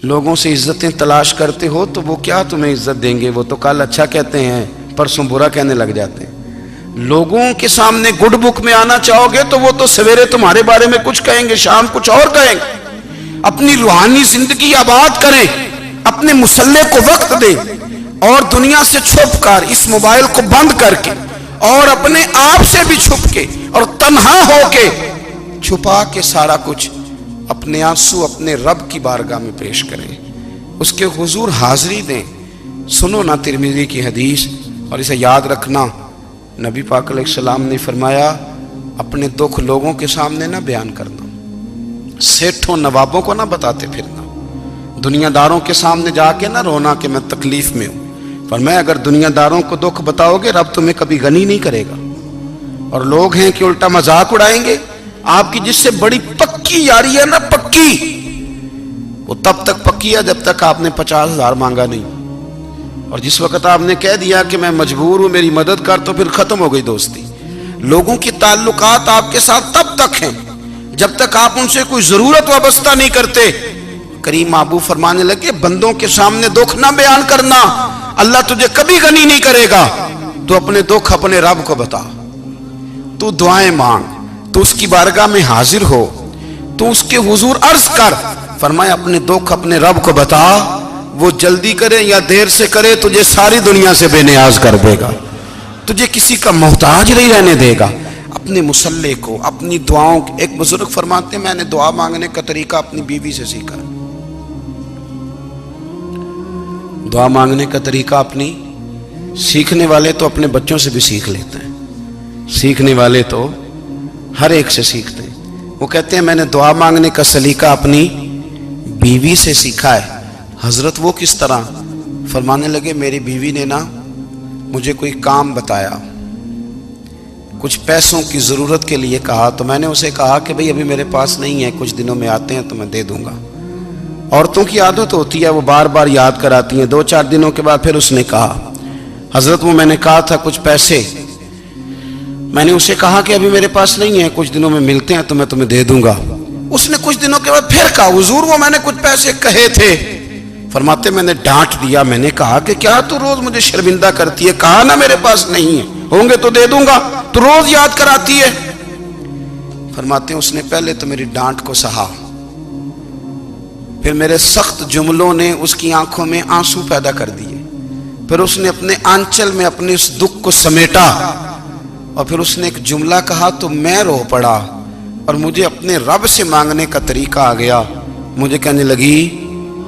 لوگوں سے عزتیں تلاش کرتے ہو تو وہ کیا تمہیں عزت دیں گے؟ وہ تو کل اچھا کہتے ہیں، پرسوں برا کہنے لگ جاتے ہیں۔ لوگوں کے سامنے گڈ بک میں آنا چاہو گے تو وہ تو سویرے تمہارے بارے میں کچھ کہیں گے، شام کچھ اور کہیں گے۔ اپنی روحانی زندگی آباد کریں، اپنے مسلح کو وقت دیں، اور دنیا سے چھپ کر، اس موبائل کو بند کر کے، اور اپنے آپ سے بھی چھپ کے اور تنہا ہو کے، چھپا کے سارا کچھ اپنے آنسو اپنے رب کی بارگاہ میں پیش کریں، اس کے حضور حاضری دیں۔ سنو نا ترمذی کی حدیث، اور اسے یاد رکھنا، نبی پاک علیہ السلام نے فرمایا اپنے دکھ لوگوں کے سامنے نہ بیان کرنا، سیٹھوں نوابوں کو نہ بتاتے پھرنا، دنیا داروں کے سامنے جا کے نہ رونا کہ میں تکلیف میں ہوں۔ فرمایا اگر دنیا داروں کو دکھ بتاؤ گے رب تمہیں کبھی غنی نہیں کرے گا، اور لوگ ہیں کہ الٹا مذاق اڑائیں گے۔ آپ کی جس سے بڑی پکی یاری ہے نا، پکی، وہ تب تک پکی ہے جب تک آپ نے 50,000 مانگا نہیں، اور جس وقت آپ نے کہہ دیا کہ میں مجبور ہوں میری مدد کر، تو پھر ختم ہو گئی دوستی۔ لوگوں کی تعلقات آپ کے ساتھ تب تک ہیں جب تک آپ ان سے کوئی ضرورت وابستہ نہیں کرتے۔ کریم محبوب فرمانے لگے بندوں کے سامنے دکھ نہ بیان کرنا، اللہ تجھے کبھی غنی نہیں کرے گا۔ تو اپنے دکھ اپنے رب کو بتا، تو دعائیں مانگ، تو اس کی بارگاہ میں حاضر ہو، تو اس کے حضور عرض کر۔ فرمایا اپنے دکھ اپنے رب کو بتا، وہ جلدی کرے یا دیر سے کرے تجھے ساری دنیا سے بے نیاز کر دے گا، تجھے کسی کا محتاج نہیں رہنے دے گا۔ اپنے مسلح کو، اپنی دعاؤں، ایک بزرگ فرماتے ہیں میں نے دعا مانگنے کا طریقہ اپنی بیوی سے سیکھا، دعا مانگنے کا طریقہ اپنی، سیکھنے والے تو اپنے بچوں سے بھی سیکھ لیتے ہیں، سیکھنے والے تو ہر ایک سے سیکھتے ہیں۔ وہ کہتے ہیں میں نے دعا مانگنے کا سلیقہ اپنی بیوی سے سیکھا ہے۔ حضرت وہ کس طرح؟ فرمانے لگے میری بیوی نے نا مجھے کوئی کام بتایا، کچھ پیسوں کی ضرورت کے لیے کہا، تو میں نے اسے کہا کہ بھئی ابھی میرے پاس نہیں ہے، کچھ دنوں میں آتے ہیں تو میں دے دوں گا۔ عورتوں کی عادت ہوتی ہے وہ بار بار یاد کراتی ہیں، 2-4 دنوں کے بعد پھر اس نے کہا حضرت وہ میں نے کہا تھا کچھ پیسے، میں نے اسے کہا کہ ابھی میرے پاس نہیں ہے، کچھ دنوں میں ملتے ہیں تو میں تمہیں دے دوں گا۔ اس نے کچھ دنوں کے بعد پھر کہا حضور وہ میں نے کچھ پیسے کہے تھے۔ فرماتے میں نے ڈانٹ دیا، میں نے کہا کہ کیا تو روز مجھے شرمندہ کرتی ہے، کہا نا میرے پاس نہیں ہے، ہوں گے تو دے دوں گا، تو روز یاد کراتی ہے۔ فرماتے ہیں اس نے پہلے تو میری ڈانٹ کو سہا، پھر میرے سخت جملوں نے اس کی آنکھوں میں آنسو پیدا کر دیے، پھر اس نے اپنے آنچل میں اپنے اس دکھ کو سمیٹا، اور پھر اس نے ایک جملہ کہا تو میں رو پڑا، اور مجھے اپنے رب سے مانگنے کا طریقہ آ گیا۔ مجھے کہنے لگی